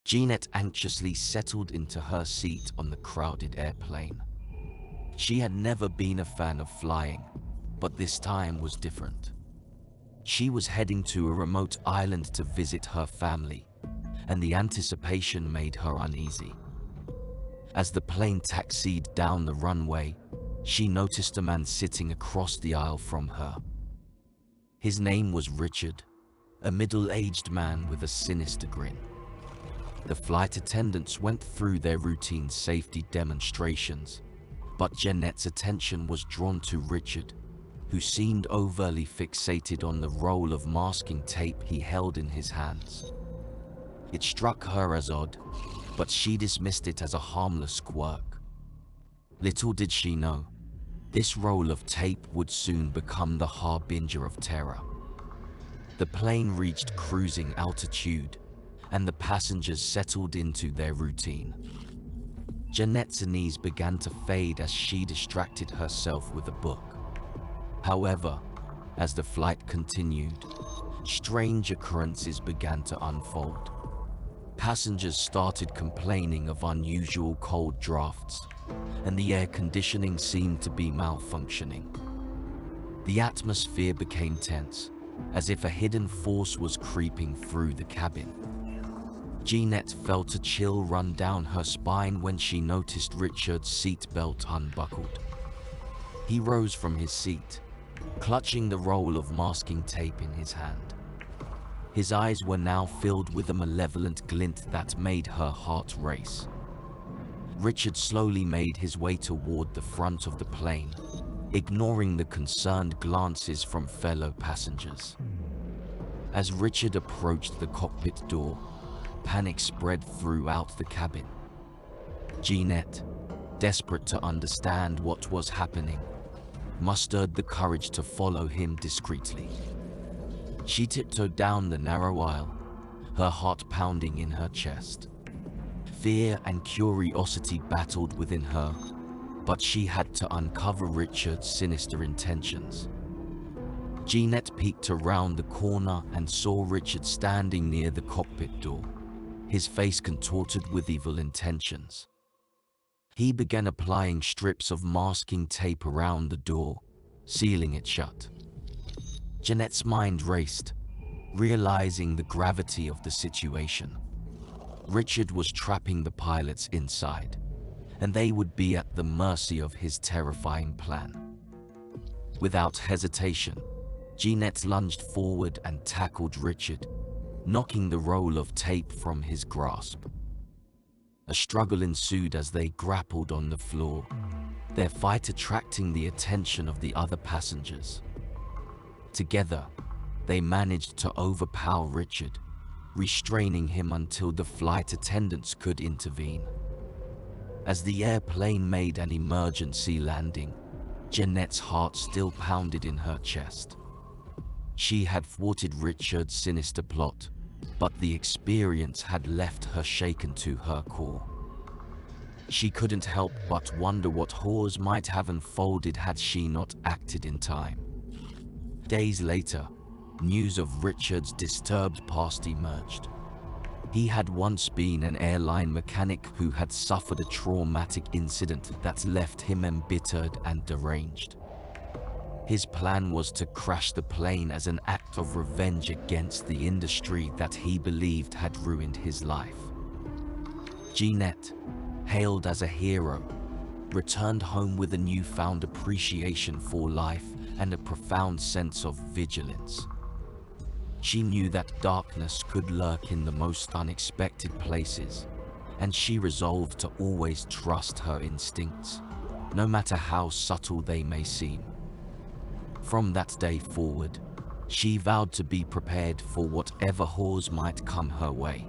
Jeanette anxiously settled into her seat on the crowded airplane. She had never been a fan of flying, but this time was different. She was heading to a remote island to visit her family, and the anticipation made her uneasy. As the plane taxied down the runway, she noticed a man sitting across the aisle from her. His name was Richard, a middle-aged man with a sinister grin. The flight attendants went through their routine safety demonstrations, but Jeanette's attention was drawn to Richard, who seemed overly fixated on the roll of masking tape he held in his hands. It struck her as odd, but she dismissed it as a harmless quirk. Little did she know, this roll of tape would soon become the harbinger of terror. The plane reached cruising altitude, and the passengers settled into their routine. Jeanette's unease began to fade as she distracted herself with a book. However, as the flight continued, strange occurrences began to unfold. Passengers started complaining of unusual cold drafts, and the air conditioning seemed to be malfunctioning. The atmosphere became tense, as if a hidden force was creeping through the cabin. Jeanette felt a chill run down her spine when she noticed Richard's seatbelt unbuckled. He rose from his seat, clutching the roll of masking tape in his hand. His eyes were now filled with a malevolent glint that made her heart race. Richard slowly made his way toward the front of the plane, ignoring the concerned glances from fellow passengers. As Richard approached the cockpit door, panic spread throughout the cabin. Jeanette, desperate to understand what was happening, mustered the courage to follow him discreetly. She tiptoed down the narrow aisle, her heart pounding in her chest. Fear and curiosity battled within her, but she had to uncover Richard's sinister intentions. Jeanette peeked around the corner and saw Richard standing near the cockpit door, his face contorted with evil intentions. He began applying strips of masking tape around the door, sealing it shut. Jeanette's mind raced, realizing the gravity of the situation. Richard was trapping the pilots inside, and they would be at the mercy of his terrifying plan. Without hesitation, Jeanette lunged forward and tackled Richard, knocking the roll of tape from his grasp. A struggle ensued as they grappled on the floor, their fight attracting the attention of the other passengers. Together, they managed to overpower Richard, restraining him until the flight attendants could intervene. As the airplane made an emergency landing, Jeanette's heart still pounded in her chest. She had thwarted Richard's sinister plot, but the experience had left her shaken to her core. She couldn't help but wonder what horrors might have unfolded had she not acted in time. Days later, news of Richard's disturbed past emerged. He had once been an airline mechanic who had suffered a traumatic incident that left him embittered and deranged. His plan was to crash the plane as an act of revenge against the industry that he believed had ruined his life. Jeanette, hailed as a hero, returned home with a newfound appreciation for life and a profound sense of vigilance. She knew that darkness could lurk in the most unexpected places, and she resolved to always trust her instincts, no matter how subtle they may seem. From that day forward, she vowed to be prepared for whatever horrors might come her way.